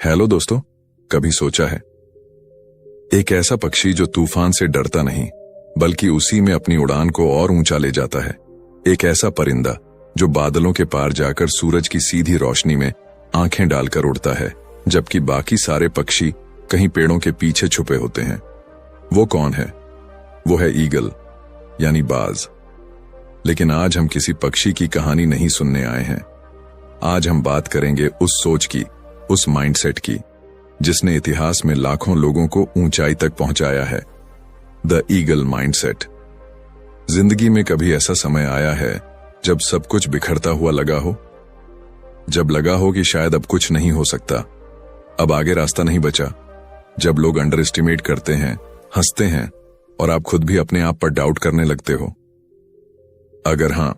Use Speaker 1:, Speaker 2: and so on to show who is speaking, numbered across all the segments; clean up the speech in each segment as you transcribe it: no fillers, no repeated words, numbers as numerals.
Speaker 1: Hello दोस्तों, कभी सोचा है एक ऐसा पक्षी जो तूफान से डरता नहीं बल्कि उसी में अपनी उड़ान को और ऊंचा ले जाता है। एक ऐसा परिंदा जो बादलों के पार जाकर सूरज की सीधी रोशनी में आंखें डालकर उड़ता है, जबकि बाकी सारे पक्षी कहीं पेड़ों के पीछे छुपे होते हैं। वो कौन है? वो है ईगल, यानी बाज। लेकिन आज हम किसी पक्षी की कहानी नहीं सुनने आए हैं। आज हम बात करेंगे उस सोच की, उस माइंडसेट की, जिसने इतिहास में लाखों लोगों को ऊंचाई तक पहुंचाया है। The eagle mindset. जिंदगी में कभी ऐसा समय आया है जब सब कुछ बिखरता हुआ लगा हो, जब लगा हो कि शायद अब कुछ नहीं हो सकता, अब आगे रास्ता नहीं बचा, जब लोग अंडर एस्टिमेट करते हैं, हंसते हैं और आप खुद भी अपने आप पर डाउट करने लगते हो? अगर हां,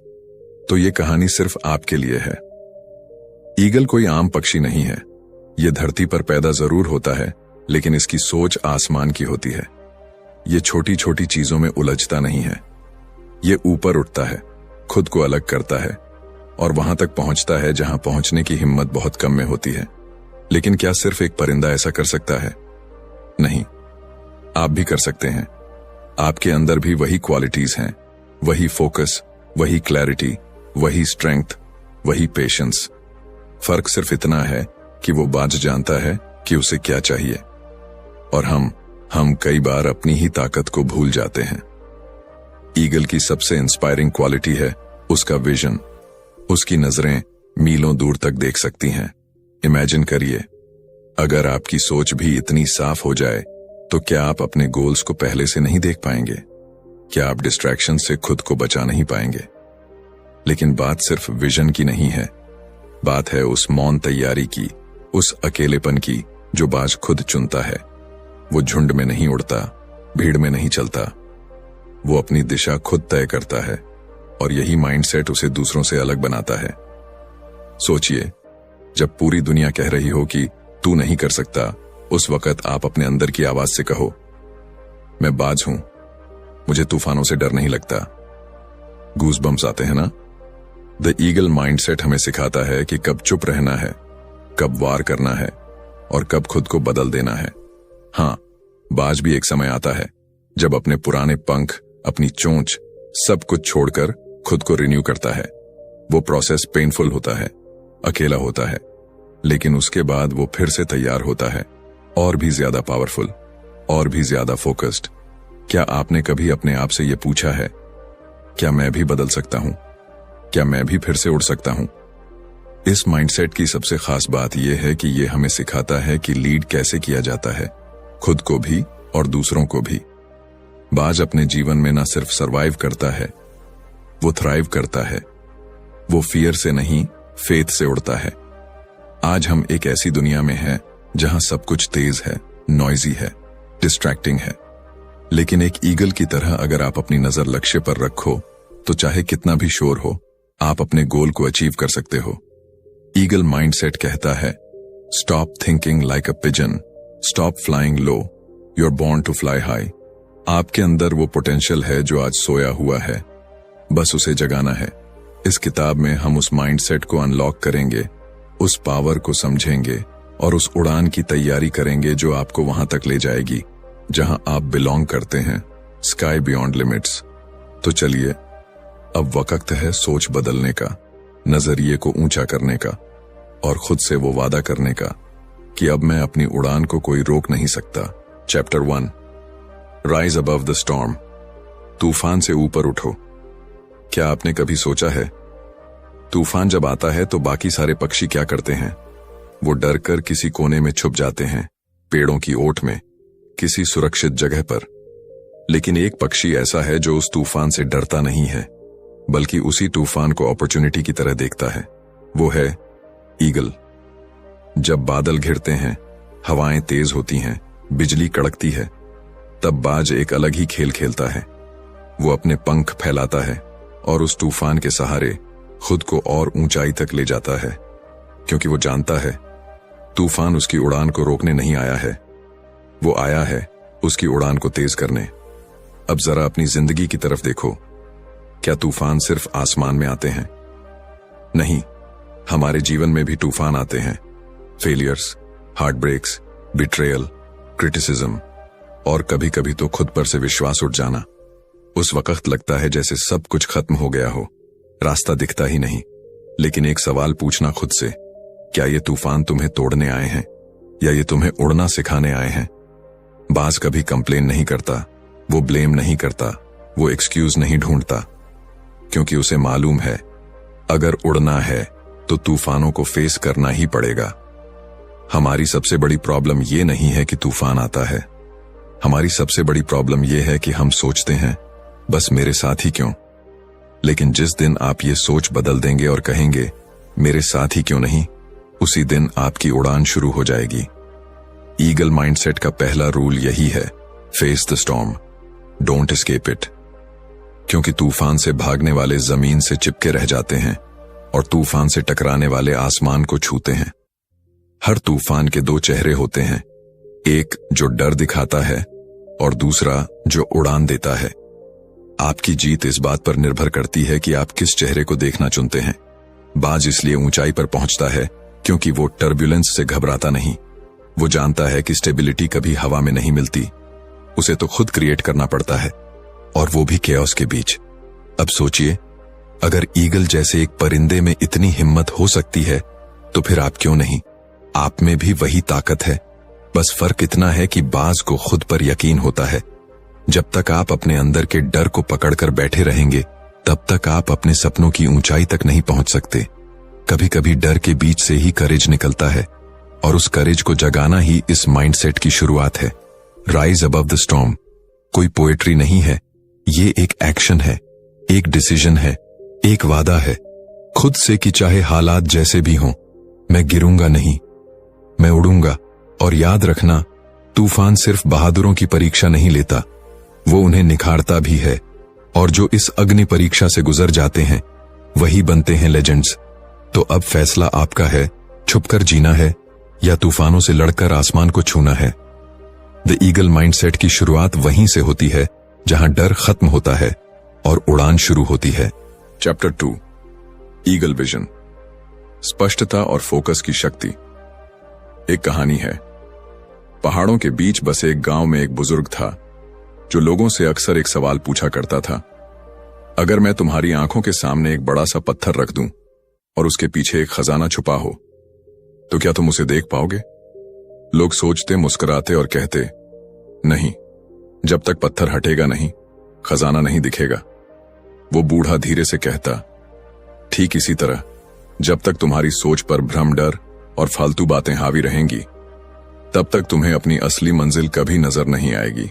Speaker 1: तो ये कहानी सिर्फ आपके लिए है। ईगल कोई आम पक्षी नहीं है। ये धरती पर पैदा जरूर होता है, लेकिन इसकी सोच आसमान की होती है। ये छोटी छोटी चीजों में उलझता नहीं है। ये ऊपर उठता है, खुद को अलग करता है और वहां तक पहुंचता है जहां पहुंचने की हिम्मत बहुत कम में होती है। लेकिन क्या सिर्फ एक परिंदा ऐसा कर सकता है? नहीं, आप भी कर सकते हैं। आपके अंदर भी वही क्वालिटीज हैं, वही फोकस, वही क्लैरिटी, वही स्ट्रेंथ, वही पेशेंस। फर्क सिर्फ इतना है कि वो बाज जानता है कि उसे क्या चाहिए, और हम कई बार अपनी ही ताकत को भूल जाते हैं। ईगल की सबसे इंस्पायरिंग क्वालिटी है उसका विजन। उसकी नजरें मीलों दूर तक देख सकती हैं। इमेजिन करिए, अगर आपकी सोच भी इतनी साफ हो जाए तो क्या आप अपने गोल्स को पहले से नहीं देख पाएंगे? क्या आप डिस्ट्रैक्शन से खुद को बचा नहीं पाएंगे? लेकिन बात सिर्फ विजन की नहीं है, बात है उस मौन तैयारी की, उस अकेलेपन की जो बाज खुद चुनता है। वो झुंड में नहीं उड़ता, भीड़ में नहीं चलता, वो अपनी दिशा खुद तय करता है, और यही माइंडसेट उसे दूसरों से अलग बनाता है। सोचिए, जब पूरी दुनिया कह रही हो कि तू नहीं कर सकता, उस वक्त आप अपने अंदर की आवाज से कहो, मैं बाज हूं, मुझे तूफानों से डर नहीं लगता। गूज़बम्स आते हैं ना? द ईगल माइंडसेट हमें सिखाता है कि कब चुप रहना है, कब वार करना है और कब खुद को बदल देना है। हां, बाज भी एक समय आता है जब अपने पुराने पंख, अपनी चोंच, सब कुछ छोड़कर खुद को रिन्यू करता है। वो प्रोसेस पेनफुल होता है, अकेला होता है, लेकिन उसके बाद वो फिर से तैयार होता है, और भी ज्यादा पावरफुल, और भी ज्यादा फोकस्ड। क्या आपने कभी अपने आप से ये पूछा है, क्या मैं भी बदल सकता हूं? क्या मैं भी फिर से उड़ सकता हूं? इस माइंडसेट की सबसे खास बात यह है कि यह हमें सिखाता है कि लीड कैसे किया जाता है, खुद को भी और दूसरों को भी। बाज अपने जीवन में न सिर्फ सरवाइव करता है, वो थ्राइव करता है। वो फियर से नहीं, फेथ से उड़ता है। आज हम एक ऐसी दुनिया में हैं जहां सब कुछ तेज है, नॉइजी है, डिस्ट्रैक्टिंग है। लेकिन एक ईगल की तरह अगर आप अपनी नजर लक्ष्य पर रखो, तो चाहे कितना भी शोर हो, आप अपने गोल को अचीव कर सकते हो। ईगल माइंडसेट कहता है, stop thinking like a pigeon, stop flying low, you are born to fly high. आपके अंदर वो पोटेंशियल है जो आज सोया हुआ है, बस उसे जगाना है। इस किताब में हम उस माइंडसेट को अनलॉक करेंगे, उस पावर को समझेंगे और उस उड़ान की तैयारी करेंगे जो आपको वहां तक ले जाएगी जहां आप बिलोंग करते हैं, स्काई बियॉन्ड लिमिट्स। तो चलिए, अब वक्त है सोच बदलने का, नजरिए को ऊंचा करने का, और खुद से वो वादा करने का कि अब मैं अपनी उड़ान को कोई रोक नहीं सकता। Chapter 1, rise above the storm. तूफान से ऊपर उठो। क्या आपने कभी सोचा है, तूफान जब आता है तो बाकी सारे पक्षी क्या करते हैं? वो डर कर किसी कोने में छुप जाते हैं, पेड़ों की ओट में, किसी सुरक्षित जगह पर। लेकिन एक पक्षी ऐसा है जो उस तूफान से डरता नहीं है, बल्कि उसी तूफान को अपॉर्चुनिटी की तरह देखता है। वो है ईगल। जब बादल घिरते हैं, हवाएं तेज होती हैं, बिजली कड़कती है, तब बाज एक अलग ही खेल खेलता है। वो अपने पंख फैलाता है और उस तूफान के सहारे खुद को और ऊंचाई तक ले जाता है, क्योंकि वो जानता है तूफान उसकी उड़ान को रोकने नहीं आया है, वो आया है उसकी उड़ान को तेज करने। अब जरा अपनी जिंदगी की तरफ देखो। क्या तूफान सिर्फ आसमान में आते हैं? नहीं, हमारे जीवन में भी तूफान आते हैं। Failures, heart breaks, betrayal, criticism और कभी कभी तो खुद पर से विश्वास उठ जाना। उस वक्त लगता है जैसे सब कुछ खत्म हो गया हो, रास्ता दिखता ही नहीं। लेकिन एक सवाल पूछना खुद से, क्या ये तूफान तुम्हें तोड़ने आए हैं या ये तुम्हें उड़ना सिखाने आए हैं? बाज कभी कंप्लेन नहीं करता, वो ब्लेम नहीं करता, वो एक्सक्यूज नहीं ढूंढता, क्योंकि उसे मालूम है अगर उड़ना है तो तूफानों को फेस करना ही पड़ेगा। हमारी सबसे बड़ी प्रॉब्लम ये नहीं है कि तूफान आता है, हमारी सबसे बड़ी प्रॉब्लम ये है कि हम सोचते हैं बस मेरे साथ ही क्यों। लेकिन जिस दिन आप ये सोच बदल देंगे और कहेंगे मेरे साथ ही क्यों नहीं, उसी दिन आपकी उड़ान शुरू हो जाएगी। ईगल माइंडसेट का पहला रूल यही है, face the storm, don't escape it. क्योंकि तूफान से भागने वाले जमीन से चिपके रह जाते हैं और तूफान से टकराने वाले आसमान को छूते हैं। हर तूफान के दो चेहरे होते हैं, एक जो डर दिखाता है और दूसरा जो उड़ान देता है। आपकी जीत इस बात पर निर्भर करती है कि आप किस चेहरे को देखना चुनते हैं। बाज इसलिए ऊंचाई पर पहुंचता है क्योंकि वो टर्ब्यूलेंस से घबराता नहीं। वो जानता है कि स्टेबिलिटी कभी हवा में नहीं मिलती, उसे तो खुद क्रिएट करना पड़ता है, और वो भी केओस के बीच। अब सोचिए, अगर ईगल जैसे एक परिंदे में इतनी हिम्मत हो सकती है तो फिर आप क्यों नहीं? आप में भी वही ताकत है, बस फर्क इतना है कि बाज को खुद पर यकीन होता है। जब तक आप अपने अंदर के डर को पकड़कर बैठे रहेंगे तब तक आप अपने सपनों की ऊंचाई तक नहीं पहुंच सकते। कभी कभी डर के बीच से ही करेज निकलता है, और उस करेज को जगाना ही इस माइंडसेट की शुरुआत है। राइज अबव द स्टॉर्म कोई पोएट्री नहीं है, ये एक एक्शन है, एक डिसीजन है, एक वादा है खुद से कि चाहे हालात जैसे भी हों, मैं गिरूंगा नहीं, मैं उड़ूंगा। और याद रखना, तूफान सिर्फ बहादुरों की परीक्षा नहीं लेता, वो उन्हें निखारता भी है। और जो इस अग्नि परीक्षा से गुजर जाते हैं वही बनते हैं लेजेंड्स। तो अब फैसला आपका है, छुपकर जीना है या तूफानों से लड़कर आसमान को छूना है। द ईगल माइंडसेट की शुरुआत वहीं से होती है जहां डर खत्म होता है और उड़ान शुरू होती है। चैप्टर 2, ईगल विजन, स्पष्टता और फोकस की शक्ति। एक कहानी है। पहाड़ों के बीच बसे एक गांव में एक बुजुर्ग था जो लोगों से अक्सर एक सवाल पूछा करता था, अगर मैं तुम्हारी आंखों के सामने एक बड़ा सा पत्थर रख दूं और उसके पीछे एक खजाना छुपा हो तो क्या तुम उसे देख पाओगे? लोग सोचते, मुस्कुराते और कहते, नहीं, जब तक पत्थर हटेगा नहीं, खजाना नहीं दिखेगा। वो बूढ़ा धीरे से कहता, ठीक इसी तरह जब तक तुम्हारी सोच पर भ्रम, डर और फालतू बातें हावी रहेंगी तब तक तुम्हें अपनी असली मंजिल कभी नजर नहीं आएगी।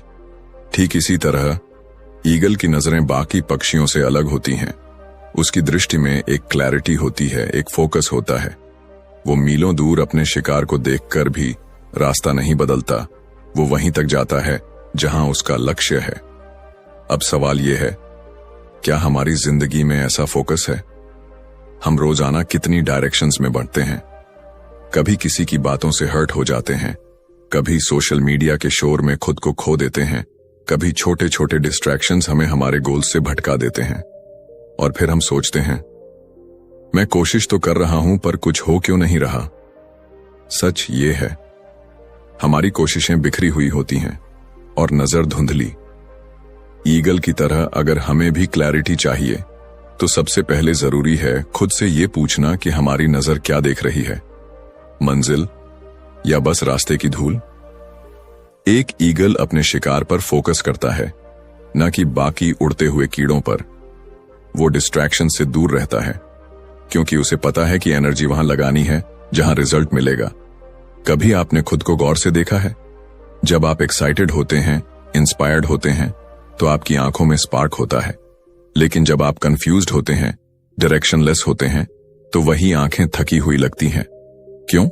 Speaker 1: ठीक इसी तरह ईगल की नजरें बाकी पक्षियों से अलग होती हैं। उसकी दृष्टि में एक क्लैरिटी होती है, एक फोकस होता है। वो मीलों दूर अपने शिकार को देखकर भी रास्ता नहीं बदलता, वो वहीं तक जाता है जहां उसका लक्ष्य है। अब सवाल यह है, क्या हमारी जिंदगी में ऐसा फोकस है? हम रोजाना कितनी डायरेक्शंस में बढ़ते हैं, कभी किसी की बातों से हर्ट हो जाते हैं, कभी सोशल मीडिया के शोर में खुद को खो देते हैं, कभी छोटे छोटे डिस्ट्रैक्शंस हमें हमारे गोल से भटका देते हैं। और फिर हम सोचते हैं, मैं कोशिश तो कर रहा हूं पर कुछ हो क्यों नहीं रहा। सच ये है, हमारी कोशिशें बिखरी हुई होती हैं और नजर धुंधली। ईगल की तरह अगर हमें भी क्लैरिटी चाहिए तो सबसे पहले जरूरी है खुद से ये पूछना कि हमारी नजर क्या देख रही है, मंजिल या बस रास्ते की धूल। एक ईगल अपने शिकार पर फोकस करता है, न कि बाकी उड़ते हुए कीड़ों पर। वो डिस्ट्रैक्शन से दूर रहता है क्योंकि उसे पता है कि एनर्जी वहां लगानी है जहां रिजल्ट मिलेगा। कभी आपने खुद को गौर से देखा है? जब आप एक्साइटेड होते हैं, इंस्पायर्ड होते हैं, तो आपकी आंखों में स्पार्क होता है। लेकिन जब आप कंफ्यूज्ड होते हैं, डायरेक्शनलेस होते हैं, तो वही आंखें थकी हुई लगती हैं। क्यों?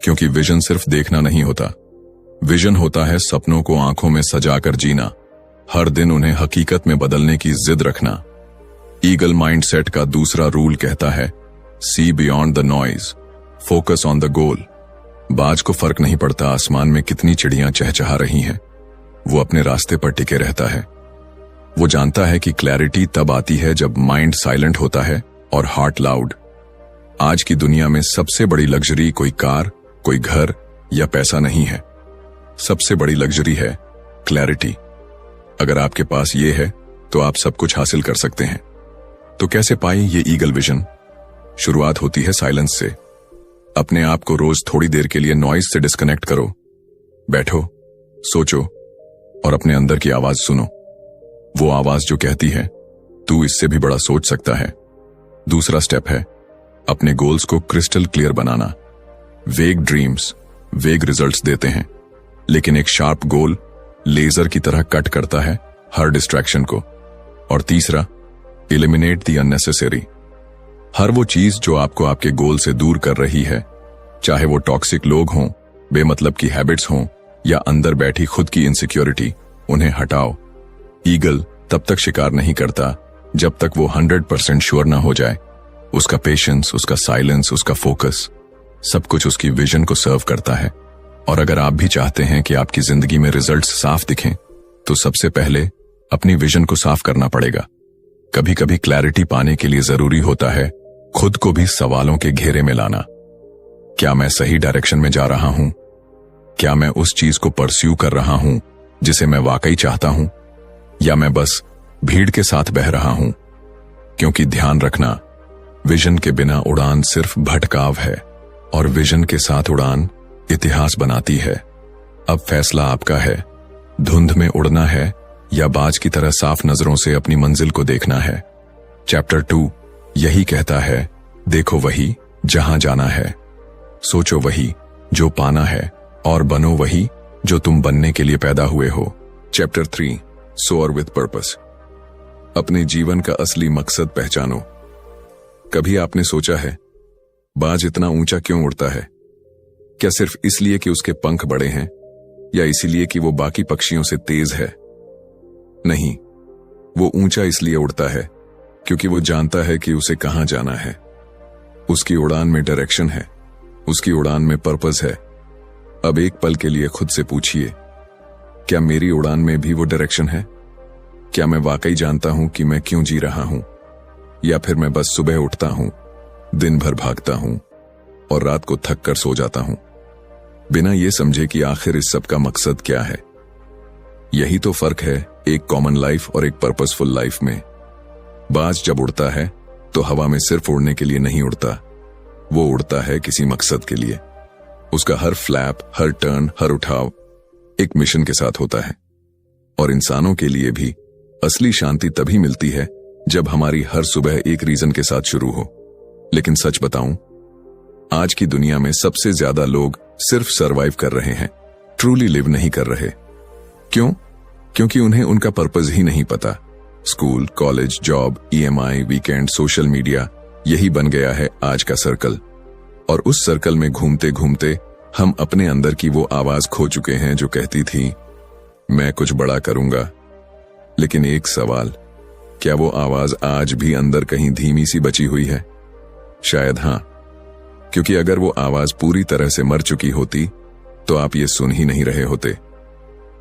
Speaker 1: क्योंकि विजन सिर्फ देखना नहीं होता, विजन होता है सपनों को आंखों में सजाकर जीना, हर दिन उन्हें हकीकत में बदलने की जिद रखना। ईगल माइंडसेट का दूसरा रूल कहता है, see beyond the noise, focus on the goal. बाज को फर्क नहीं पड़ता आसमान में कितनी चिड़ियां चहचहा रही हैं, वो अपने रास्ते पर टिके रहता है। वो जानता है कि क्लैरिटी तब आती है जब माइंड साइलेंट होता है और हार्ट लाउड। आज की दुनिया में सबसे बड़ी लग्जरी कोई कार, कोई घर या पैसा नहीं है। सबसे बड़ी लग्जरी है क्लैरिटी। अगर आपके पास ये है तो आप सब कुछ हासिल कर सकते हैं। तो कैसे पाएं ये ईगल विजन? शुरुआत होती है साइलेंस से। अपने आप को रोज थोड़ी देर के लिए नॉइज से डिस्कनेक्ट करो। बैठो, सोचो और अपने अंदर की आवाज सुनो। वो आवाज जो कहती है तू इससे भी बड़ा सोच सकता है। दूसरा स्टेप है अपने गोल्स को क्रिस्टल क्लियर बनाना। वेग ड्रीम्स वेग रिजल्ट्स देते हैं, लेकिन एक शार्प गोल लेजर की तरह कट करता है हर डिस्ट्रैक्शन को। और तीसरा, एलिमिनेट द अननेसेसरी। हर वो चीज जो आपको आपके गोल से दूर कर रही है, चाहे वो टॉक्सिक लोग हों, बेमतलब की हैबिट्स हों या अंदर बैठी खुद की इनसिक्योरिटी, उन्हें हटाओ। ईगल तब तक शिकार नहीं करता जब तक वो 100% श्योर ना हो जाए। उसका पेशेंस, उसका साइलेंस, उसका फोकस, सब कुछ उसकी विजन को सर्व करता है। और अगर आप भी चाहते हैं कि आपकी जिंदगी में रिजल्ट्स साफ दिखें, तो सबसे पहले अपनी विजन को साफ करना पड़ेगा। कभी कभी क्लैरिटी पाने के लिए जरूरी होता है खुद को भी सवालों के घेरे में लाना। क्या मैं सही डायरेक्शन में जा रहा हूं? क्या मैं उस चीज को परस्यू कर रहा हूं जिसे मैं वाकई चाहता हूं, या मैं बस भीड़ के साथ बह रहा हूं? क्योंकि ध्यान रखना, विजन के बिना उड़ान सिर्फ भटकाव है और विजन के साथ उड़ान इतिहास बनाती है। अब फैसला आपका है, धुंध में उड़ना है या बाज की तरह साफ नजरों से अपनी मंजिल को देखना है। चैप्टर 2 यही कहता है, देखो वही जहां जाना है, सोचो वही जो पाना है, और बनो वही जो तुम बनने के लिए पैदा हुए हो। Chapter 3 soar with purpose. अपने जीवन का असली मकसद पहचानो। कभी आपने सोचा है बाज इतना ऊंचा क्यों उड़ता है? क्या सिर्फ इसलिए कि उसके पंख बड़े हैं, या इसीलिए कि वो बाकी पक्षियों से तेज है? नहीं, वो ऊंचा इसलिए उड़ता है क्योंकि वो जानता है कि उसे कहां जाना है। उसकी उड़ान में डायरेक्शन है, उसकी उड़ान में पर्पस है। अब एक पल के लिए खुद से पूछिए, क्या मेरी उड़ान में भी वो डायरेक्शन है? क्या मैं वाकई जानता हूं कि मैं क्यों जी रहा हूं, या फिर मैं बस सुबह उठता हूं, दिन भर भागता हूं और रात को थक कर सो जाता हूं, बिना ये समझे कि आखिर इस सब का मकसद क्या है? यही तो फर्क है एक कॉमन लाइफ और एक पर्पसफुल लाइफ में। बाज जब उड़ता है तो हवा में सिर्फ उड़ने के लिए नहीं उड़ता, वो उड़ता है किसी मकसद के लिए। उसका हर फ्लैप, हर टर्न, हर उठाव एक मिशन के साथ होता है। और इंसानों के लिए भी असली शांति तभी मिलती है जब हमारी हर सुबह एक रीजन के साथ शुरू हो। लेकिन सच बताऊं, आज की दुनिया में सबसे ज्यादा लोग सिर्फ सरवाइव कर रहे हैं, ट्रूली लिव नहीं कर रहे। क्यों? क्योंकि उन्हें उनका पर्पस ही नहीं पता। School, college, job, EMI, weekend, social media, यही बन गया है आज का सर्कल। और उस सर्कल में घूमते घूमते हम अपने अंदर की वो आवाज खो चुके हैं जो कहती थी मैं कुछ बड़ा करूंगा। लेकिन एक सवाल, क्या वो आवाज आज भी अंदर कहीं धीमी सी बची हुई है? शायद हां, क्योंकि अगर वो आवाज पूरी तरह से मर चुकी होती तो आप ये सुन ही नहीं रहे होते।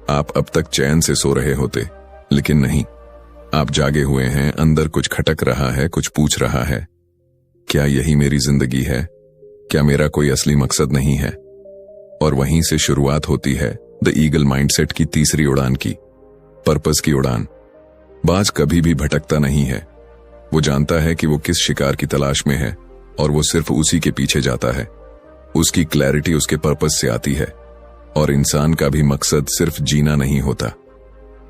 Speaker 1: आप अब तक चैन से सो रहे होते, लेकिन नहीं, आप जागे हुए हैं। अंदर कुछ खटक रहा है, कुछ पूछ रहा है, क्या यही मेरी जिंदगी है? क्या मेरा कोई असली मकसद नहीं है? और वहीं से शुरुआत होती है द ईगल माइंडसेट की तीसरी उड़ान की, पर्पस की उड़ान। बाज कभी भी भटकता नहीं है। वो जानता है कि वो किस शिकार की तलाश में है और वो सिर्फ उसी के पीछे जाता है। उसकी क्लैरिटी उसके पर्पस से आती है। और इंसान का भी मकसद सिर्फ जीना नहीं होता।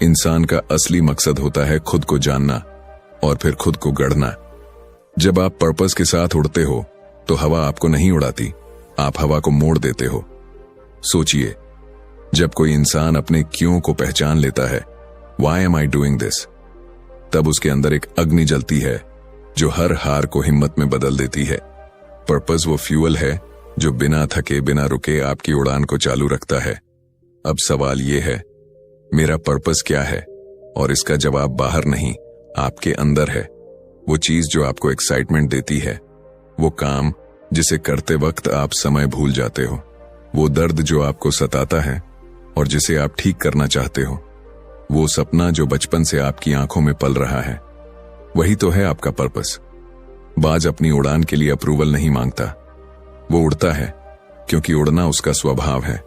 Speaker 1: इंसान का असली मकसद होता है खुद को जानना और फिर खुद को गढ़ना। जब आप पर्पस के साथ उड़ते हो तो हवा आपको नहीं उड़ाती, आप हवा को मोड़ देते हो। सोचिए, जब कोई इंसान अपने क्यों को पहचान लेता है, why am I doing this, तब उसके अंदर एक अग्नि जलती है जो हर हार को हिम्मत में बदल देती है। पर्पस वो फ्यूल है जो बिना थके, बिना रुके आपकी उड़ान को चालू रखता है। अब सवाल ये है, मेरा पर्पस क्या है? और इसका जवाब बाहर नहीं, आपके अंदर है। वो चीज जो आपको एक्साइटमेंट देती है, वो काम जिसे करते वक्त आप समय भूल जाते हो, वो दर्द जो आपको सताता है और जिसे आप ठीक करना चाहते हो, वो सपना जो बचपन से आपकी आंखों में पल रहा है, वही तो है आपका पर्पस। बाज अपनी उड़ान के लिए अप्रूवल नहीं मांगता, वो उड़ता है क्योंकि उड़ना उसका स्वभाव है।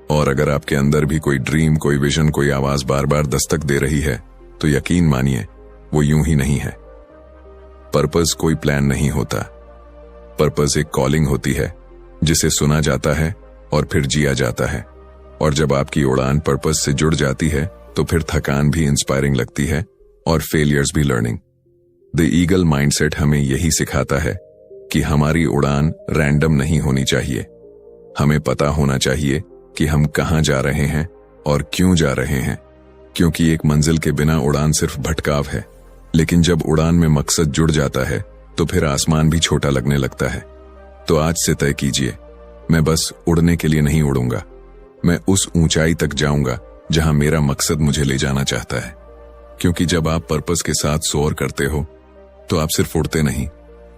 Speaker 1: और अगर आपके अंदर भी कोई ड्रीम, कोई विजन, कोई आवाज बार बार दस्तक दे रही है, तो यकीन मानिए वो यूं ही नहीं है। पर्पस कोई प्लान नहीं होता। पर्पस एक कॉलिंग होती है जिसे सुना जाता है और फिर जिया जाता है। और जब आपकी उड़ान पर्पस से जुड़ जाती है तो फिर थकान भी इंस्पायरिंग लगती है और फेलियर्स भी लर्निंग। द ईगल माइंडसेट हमें यही सिखाता है कि हमारी उड़ान रैंडम नहीं होनी चाहिए। हमें पता होना चाहिए कि हम कहां जा रहे हैं और क्यों जा रहे हैं, क्योंकि एक मंजिल के बिना उड़ान सिर्फ भटकाव है। लेकिन जब उड़ान में मकसद जुड़ जाता है तो फिर आसमान भी छोटा लगने लगता है। तो आज से तय कीजिए, मैं बस उड़ने के लिए नहीं उड़ूंगा, मैं उस ऊंचाई तक जाऊंगा जहां मेरा मकसद मुझे ले जाना चाहता है। क्योंकि जब आप पर्पस के साथ सोअर करते हो तो आप सिर्फ उड़ते नहीं,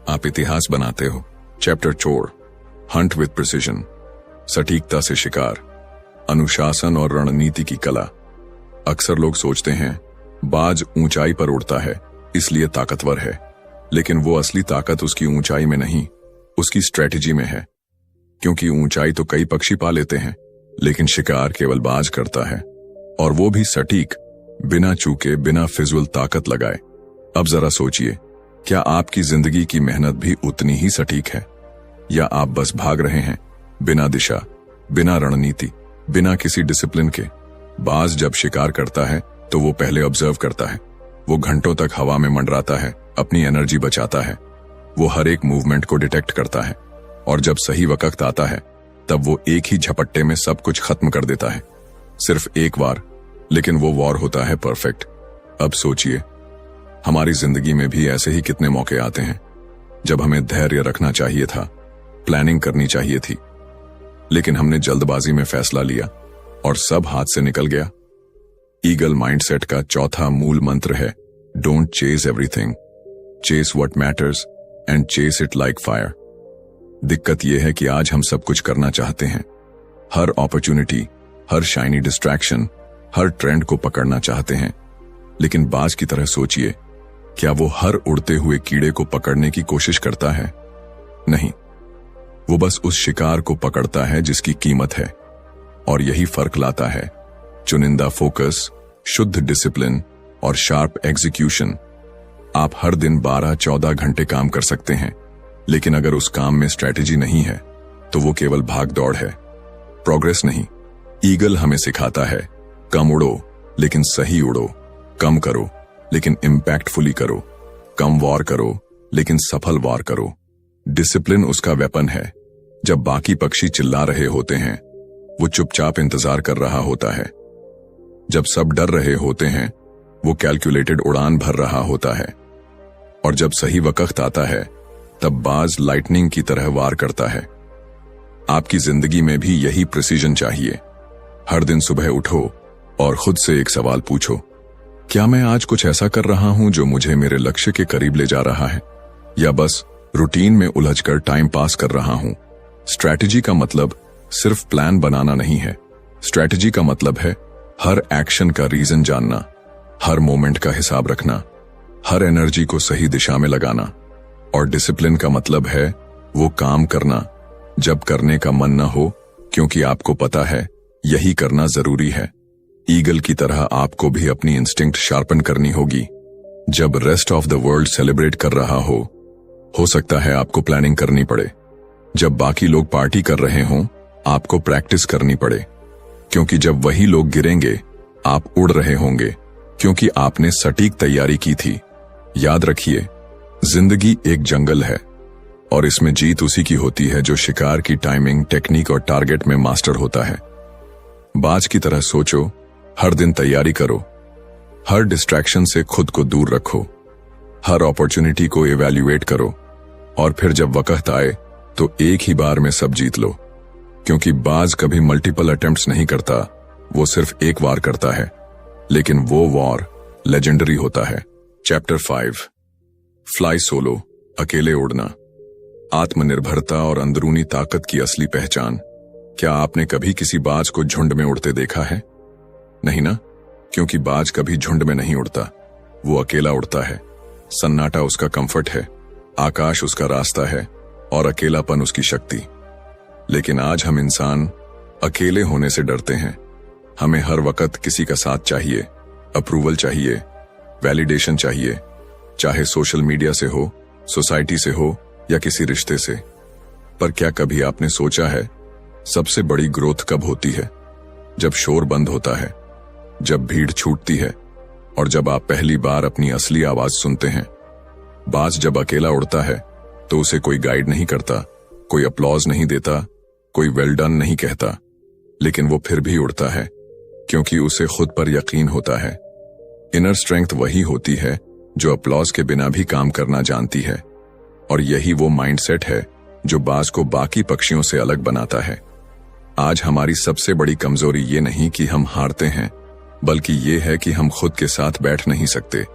Speaker 1: आप इतिहास बनाते हो। चैप्टर 4, हंट विद प्रिसिजन, सटीकता से शिकार, अनुशासन और रणनीति की कला। अक्सर लोग सोचते हैं बाज ऊंचाई पर उड़ता है इसलिए ताकतवर है, लेकिन वो असली ताकत उसकी ऊंचाई में नहीं, उसकी स्ट्रेटेजी में है। क्योंकि ऊंचाई तो कई पक्षी पा लेते हैं, लेकिन शिकार केवल बाज करता है, और वो भी सटीक, बिना चूके, बिना फिजूल ताकत लगाए। अब जरा सोचिए, क्या आपकी जिंदगी की मेहनत भी उतनी ही सटीक है, या आप बस भाग रहे हैं बिना दिशा, बिना रणनीति, बिना किसी डिसिप्लिन के? बाज जब शिकार करता है तो वो पहले ऑब्जर्व करता है, वो घंटों तक हवा में मंडराता है, अपनी एनर्जी बचाता है, वो हर एक मूवमेंट को डिटेक्ट करता है, और जब सही वक्त आता है तब वो एक ही झपट्टे में सब कुछ खत्म कर देता है। सिर्फ एक बार, लेकिन वो वॉर होता है परफेक्ट। अब सोचिए, हमारी जिंदगी में भी ऐसे ही कितने मौके आते हैं जब हमें धैर्य रखना चाहिए था, प्लानिंग करनी चाहिए थी, लेकिन हमने जल्दबाजी में फैसला लिया और सब हाथ से निकल गया। ईगल माइंडसेट का चौथा मूल मंत्र है, don't chase everything, chase what matters and chase it like fire. दिक्कत यह है कि आज हम सब कुछ करना चाहते हैं, हर अपॉर्चुनिटी, हर शाइनी डिस्ट्रैक्शन, हर ट्रेंड को पकड़ना चाहते हैं। लेकिन बाज की तरह सोचिए, क्या वो हर उड़ते हुए कीड़े को पकड़ने की कोशिश करता है? नहीं, वो बस उस शिकार को पकड़ता है जिसकी कीमत है। और यही फर्क लाता है चुनिंदा फोकस, शुद्ध डिसिप्लिन और शार्प एग्जीक्यूशन। आप हर दिन 12-14 घंटे काम कर सकते हैं, लेकिन अगर उस काम में स्ट्रेटेजी नहीं है तो वो केवल भाग दौड़ है, प्रोग्रेस नहीं। ईगल हमें सिखाता है, कम उड़ो लेकिन सही उड़ो, कम करो लेकिन इम्पैक्टफुली करो, कम वॉर करो लेकिन सफल वॉर करो। डिसिप्लिन उसका वेपन है। जब बाकी पक्षी चिल्ला रहे होते हैं, वो चुपचाप इंतजार कर रहा होता है। जब सब डर रहे होते हैं, वो कैलकुलेटेड उड़ान भर रहा होता है। और जब सही वक्त आता है, तब बाज लाइटनिंग की तरह वार करता है। आपकी जिंदगी में भी यही प्रिसीजन चाहिए। हर दिन सुबह उठो और खुद से एक सवाल पूछो, क्या मैं आज कुछ ऐसा कर रहा हूं जो मुझे मेरे लक्ष्य के करीब ले जा रहा है, या बस रूटीन में उलझकर टाइम पास कर रहा हूं? स्ट्रैटेजी का मतलब सिर्फ प्लान बनाना नहीं है। स्ट्रैटेजी का मतलब है हर एक्शन का रीजन जानना, हर मोमेंट का हिसाब रखना, हर एनर्जी को सही दिशा में लगाना। और डिसिप्लिन का मतलब है वो काम करना जब करने का मन न हो, क्योंकि आपको पता है यही करना जरूरी है। ईगल की तरह आपको भी अपनी इंस्टिंक्ट शार्पन करनी होगी। जब rest of the world celebrate कर रहा हो सकता है आपको प्लानिंग करनी पड़े। जब बाकी लोग पार्टी कर रहे हों, आपको प्रैक्टिस करनी पड़े, क्योंकि जब वही लोग गिरेंगे, आप उड़ रहे होंगे, क्योंकि आपने सटीक तैयारी की थी। याद रखिए, जिंदगी एक जंगल है, और इसमें जीत उसी की होती है जो शिकार की टाइमिंग, टेक्निक और टारगेट में मास्टर होता है। बाज की तरह सोचो, हर दिन तैयारी करो, हर डिस्ट्रैक्शन से खुद को दूर रखो, हर अपॉर्चुनिटी को इवैल्यूएट करो, और फिर जब वक्त आए तो एक ही बार में सब जीत लो। क्योंकि बाज कभी मल्टीपल अटेम्प्ट्स नहीं करता, वो सिर्फ एक वार करता है, लेकिन वो वॉर लेजेंडरी होता है। चैप्टर 5, फ्लाई सोलो, अकेले उड़ना, आत्मनिर्भरता और अंदरूनी ताकत की असली पहचान। क्या आपने कभी किसी बाज को झुंड में उड़ते देखा है? नहीं ना, क्योंकि बाज कभी झुंड में नहीं उड़ता, वो अकेला उड़ता है। सन्नाटा उसका कंफर्ट है, आकाश उसका रास्ता है, और अकेलापन उसकी शक्ति। लेकिन आज हम इंसान अकेले होने से डरते हैं। हमें हर वक्त किसी का साथ चाहिए, अप्रूवल चाहिए, वैलिडेशन चाहिए, चाहे सोशल मीडिया से हो, सोसाइटी से हो या किसी रिश्ते से। पर क्या कभी आपने सोचा है सबसे बड़ी ग्रोथ कब होती है? जब शोर बंद होता है, जब भीड़ छूटती है और जब आप पहली बार अपनी असली आवाज सुनते हैं। बाज जब अकेला उड़ता है तो उसे कोई गाइड नहीं करता, कोई अपलॉज नहीं देता, कोई वेल डन नहीं कहता, लेकिन वो फिर भी उड़ता है क्योंकि उसे खुद पर यकीन होता है। इनर स्ट्रेंथ वही होती है जो अपलॉज के बिना भी काम करना जानती है, और यही वो माइंडसेट है जो बाज को बाकी पक्षियों से अलग बनाता है। आज हमारी सबसे बड़ी कमजोरी ये नहीं कि हम हारते हैं, बल्कि ये है कि हम खुद के साथ बैठ नहीं सकते।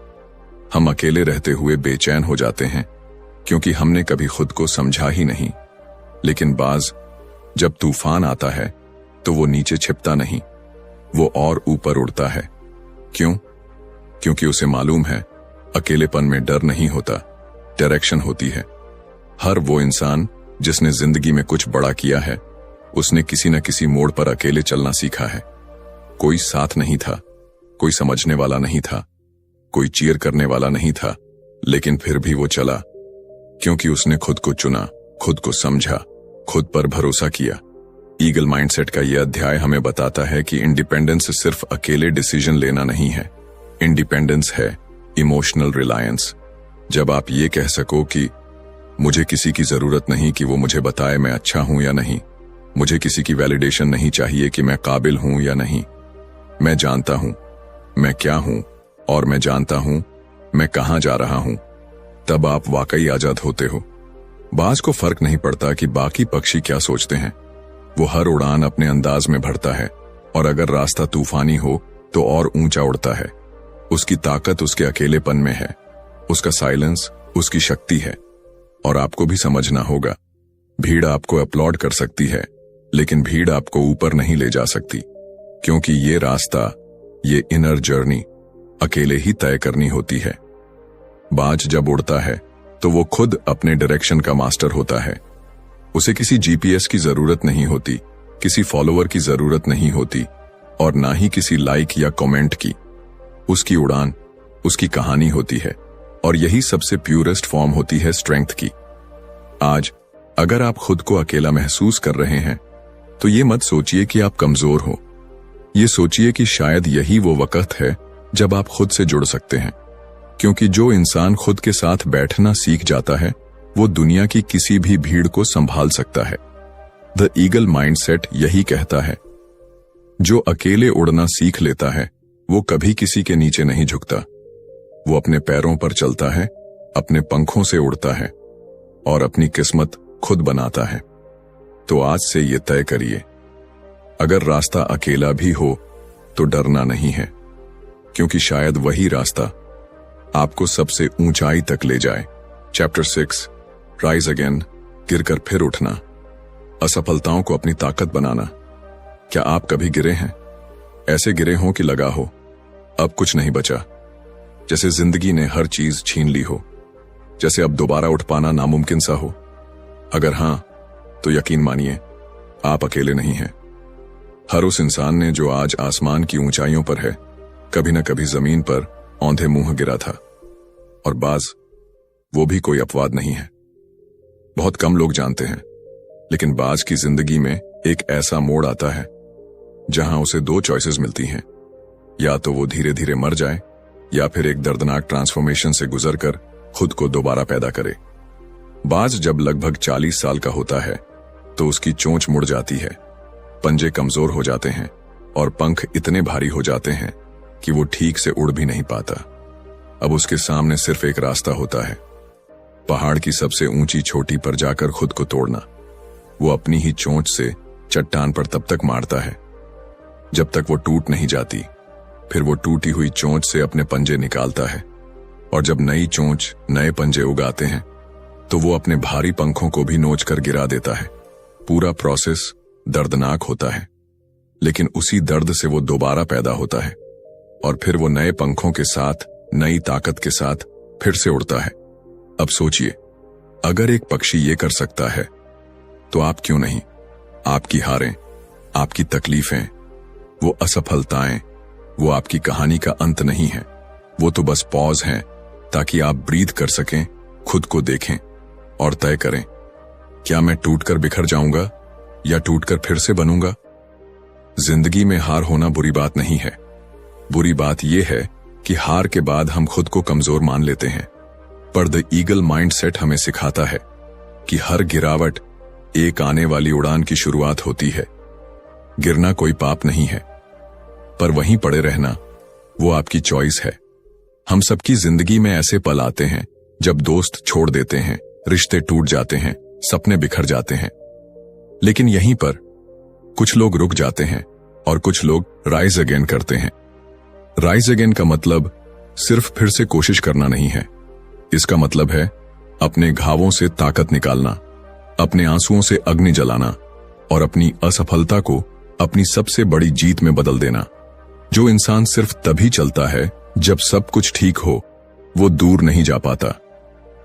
Speaker 1: हम अकेले रहते हुए बेचैन हो जाते हैं क्योंकि हमने कभी खुद को समझा ही नहीं। लेकिन बाज जब तूफान आता है तो वो नीचे छिपता नहीं, वो और ऊपर उड़ता है। क्यों? क्योंकि उसे मालूम है अकेलेपन में डर नहीं होता, डायरेक्शन होती है। हर वो इंसान जिसने जिंदगी में कुछ बड़ा किया है, उसने किसी न किसी मोड़ पर अकेले चलना सीखा है। कोई साथ नहीं था, कोई समझने वाला नहीं था, कोई चीयर करने वाला नहीं था, लेकिन फिर भी वो चला क्योंकि उसने खुद को चुना, खुद को समझा, खुद पर भरोसा किया। ईगल माइंडसेट का यह अध्याय हमें बताता है कि इंडिपेंडेंस सिर्फ अकेले डिसीजन लेना नहीं है। इंडिपेंडेंस है इमोशनल रिलायंस। जब आप ये कह सको कि मुझे किसी की जरूरत नहीं कि वो मुझे बताए मैं अच्छा हूं या नहीं, मुझे किसी की वैलिडेशन नहीं चाहिए कि मैं काबिल हूं या नहीं, मैं जानता हूं मैं क्या हूं और मैं जानता हूं मैं कहां जा रहा हूं, तब आप वाकई आजाद होते हो। बाज को फर्क नहीं पड़ता कि बाकी पक्षी क्या सोचते हैं, वो हर उड़ान अपने अंदाज में भरता है, और अगर रास्ता तूफानी हो तो और ऊंचा उड़ता है। उसकी ताकत उसके अकेलेपन में है, उसका साइलेंस उसकी शक्ति है। और आपको भी समझना होगा, भीड़ आपको अपलॉड कर सकती है, लेकिन भीड़ आपको ऊपर नहीं ले जा सकती, क्योंकि ये रास्ता, ये इनर जर्नी अकेले ही तय करनी होती है। बाज जब उड़ता है तो वो खुद अपने डायरेक्शन का मास्टर होता है। उसे किसी जीपीएस की जरूरत नहीं होती, किसी फॉलोअर की जरूरत नहीं होती, और ना ही किसी लाइक या कमेंट की। उसकी उड़ान उसकी कहानी होती है, और यही सबसे प्यूरेस्ट फॉर्म होती है स्ट्रेंथ की। आज अगर आप खुद को अकेला महसूस कर रहे हैं तो ये मत सोचिए कि आप कमजोर हो, ये सोचिए कि शायद यही वो वक्त है जब आप खुद से जुड़ सकते हैं। क्योंकि जो इंसान खुद के साथ बैठना सीख जाता है वो दुनिया की किसी भी भीड़ को संभाल सकता है। द ईगल माइंडसेट यही कहता है, जो अकेले उड़ना सीख लेता है वो कभी किसी के नीचे नहीं झुकता। वो अपने पैरों पर चलता है, अपने पंखों से उड़ता है और अपनी किस्मत खुद बनाता है। तो आज से ये तय करिए, अगर रास्ता अकेला भी हो तो डरना नहीं है, क्योंकि शायद वही रास्ता आपको सबसे ऊंचाई तक ले जाए। चैप्टर 6, राइज अगेन, गिरकर फिर उठना, असफलताओं को अपनी ताकत बनाना। क्या आप कभी गिरे हैं? ऐसे गिरे हों कि लगा हो अब कुछ नहीं बचा, जैसे जिंदगी ने हर चीज छीन ली हो, जैसे अब दोबारा उठ पाना नामुमकिन सा हो? अगर हां, तो यकीन मानिए आप अकेले नहीं हैं। हर उस इंसान ने जो आज आसमान की ऊंचाइयों पर है, कभी न कभी जमीन पर औंधे मुंह गिरा था। और बाज वो भी कोई अपवाद नहीं है। बहुत कम लोग जानते हैं, लेकिन बाज की जिंदगी में एक ऐसा मोड़ आता है जहां उसे 2 चॉइसेस मिलती हैं, या तो वो धीरे धीरे मर जाए या फिर एक दर्दनाक ट्रांसफॉर्मेशन से गुजरकर खुद को दोबारा पैदा करे। बाज जब लगभग 40 साल का होता है तो उसकी चोंच मुड़ जाती है, पंजे कमजोर हो जाते हैं और पंख इतने भारी हो जाते हैं कि वो ठीक से उड़ भी नहीं पाता। अब उसके सामने सिर्फ एक रास्ता होता है, पहाड़ की सबसे ऊंची चोटी पर जाकर खुद को तोड़ना। वो अपनी ही चोंच से चट्टान पर तब तक मारता है जब तक वो टूट नहीं जाती। फिर वो टूटी हुई चोंच से अपने पंजे निकालता है, और जब नई चोंच नए पंजे उगाते हैं तो वो अपने भारी पंखों को भी नोच कर गिरा देता है। पूरा प्रोसेस दर्दनाक होता है, लेकिन उसी दर्द से वो दोबारा पैदा होता है, और फिर वो नए पंखों के साथ, नई ताकत के साथ फिर से उड़ता है। अब सोचिए, अगर एक पक्षी ये कर सकता है तो आप क्यों नहीं? आपकी हारें, आपकी तकलीफें, वो असफलताएं, वो आपकी कहानी का अंत नहीं है। वो तो बस पॉज हैं ताकि आप ब्रीथ कर सकें, खुद को देखें और तय करें, क्या मैं टूटकर बिखर जाऊंगा या टूटकर फिर से बनूंगा। जिंदगी में हार होना बुरी बात नहीं है। बुरी बात यह है कि हार के बाद हम खुद को कमजोर मान लेते हैं। पर द ईगल माइंडसेट हमें सिखाता है कि हर गिरावट एक आने वाली उड़ान की शुरुआत होती है। गिरना कोई पाप नहीं है, पर वहीं पड़े रहना वो आपकी चॉइस है। हम सबकी जिंदगी में ऐसे पल आते हैं जब दोस्त छोड़ देते हैं, रिश्ते टूट जाते हैं, सपने बिखर जाते हैं। लेकिन यहीं पर कुछ लोग रुक जाते हैं और कुछ लोग राइज अगेन करते हैं। राइज अगेन का मतलब सिर्फ फिर से कोशिश करना नहीं है। इसका मतलब है अपने घावों से ताकत निकालना, अपने आंसुओं से अग्नि जलाना और अपनी असफलता को अपनी सबसे बड़ी जीत में बदल देना। जो इंसान सिर्फ तभी चलता है जब सब कुछ ठीक हो, वो दूर नहीं जा पाता।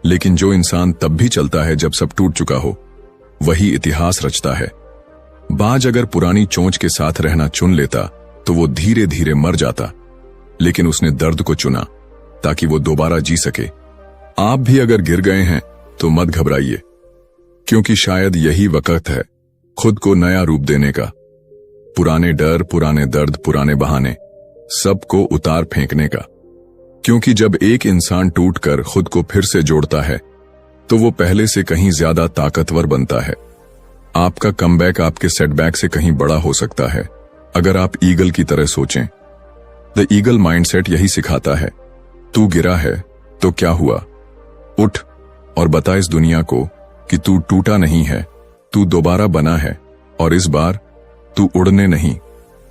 Speaker 1: लेकिन जो इंसान तब भी चलता है जब सब टूट चुका हो, वही इतिहास रचता है। बाज अगर पुरानी चोंच के साथ रहना चुन लेता तो वो धीरे धीरे मर जाता, लेकिन उसने दर्द को चुना ताकि वो दोबारा जी सके। आप भी अगर गिर गए हैं तो मत घबराइए, क्योंकि शायद यही वक्त है खुद को नया रूप देने का। पुराने डर, पुराने दर्द, पुराने बहाने सबको उतार फेंकने का। क्योंकि जब एक इंसान टूटकर खुद को फिर से जोड़ता है तो वो पहले से कहीं ज्यादा ताकतवर बनता है। आपका कमबैक आपके सेटबैक से कहीं बड़ा हो सकता है अगर आप ईगल की तरह सोचें। द ईगल माइंडसेट यही सिखाता है, तू गिरा है तो क्या हुआ, उठ और बता इस दुनिया को कि तू टूटा नहीं है, तू दोबारा बना है और इस बार तू उड़ने नहीं,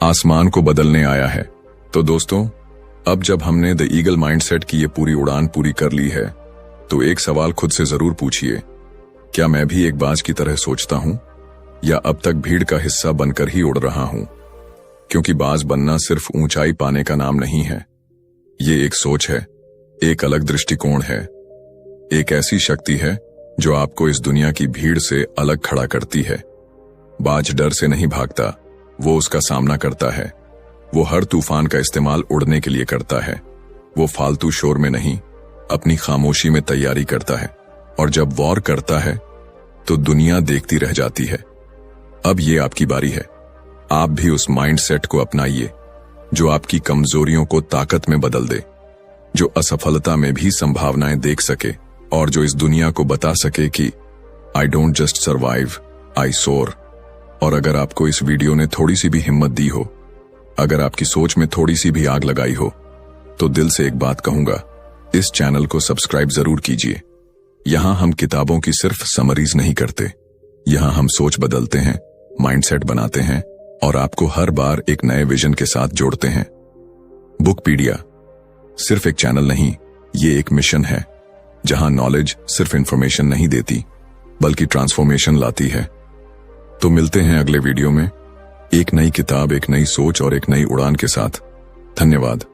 Speaker 1: आसमान को बदलने आया है। तो दोस्तों, अब जब हमने द ईगल माइंडसेट की ये पूरी उड़ान पूरी कर ली है, तो एक सवाल खुद से जरूर पूछिए, क्या मैं भी एक बाज की तरह सोचता हूं या अब तक भीड़ का हिस्सा बनकर ही उड़ रहा हूं। क्योंकि बाज बनना सिर्फ ऊंचाई पाने का नाम नहीं है, ये एक सोच है, एक अलग दृष्टिकोण है, एक ऐसी शक्ति है जो आपको इस दुनिया की भीड़ से अलग खड़ा करती है। बाज डर से नहीं भागता, वो उसका सामना करता है। वो हर तूफान का इस्तेमाल उड़ने के लिए करता है। वो फालतू शोर में नहीं, अपनी खामोशी में तैयारी करता है। और जब वॉर करता है तो दुनिया देखती रह जाती है। अब ये आपकी बारी है। आप भी उस माइंडसेट को अपनाइए जो आपकी कमजोरियों को ताकत में बदल दे, जो असफलता में भी संभावनाएं देख सके और जो इस दुनिया को बता सके कि आई डोंट जस्ट सर्वाइव, आई सोर। और अगर आपको इस वीडियो ने थोड़ी सी भी हिम्मत दी हो, अगर आपकी सोच में थोड़ी सी भी आग लगाई हो, तो दिल से एक बात कहूंगा, इस चैनल को सब्सक्राइब जरूर कीजिए। यहां हम किताबों की सिर्फ समरीज नहीं करते, यहां हम सोच बदलते हैं, माइंडसेट बनाते हैं और आपको हर बार एक नए विजन के साथ जोड़ते हैं। बुकपीडिया सिर्फ एक चैनल नहीं, ये एक मिशन है जहां नॉलेज सिर्फ इंफॉर्मेशन नहीं देती बल्कि ट्रांसफॉर्मेशन लाती है। तो मिलते हैं अगले वीडियो में, एक नई किताब, एक नई सोच और एक नई उड़ान के साथ। धन्यवाद।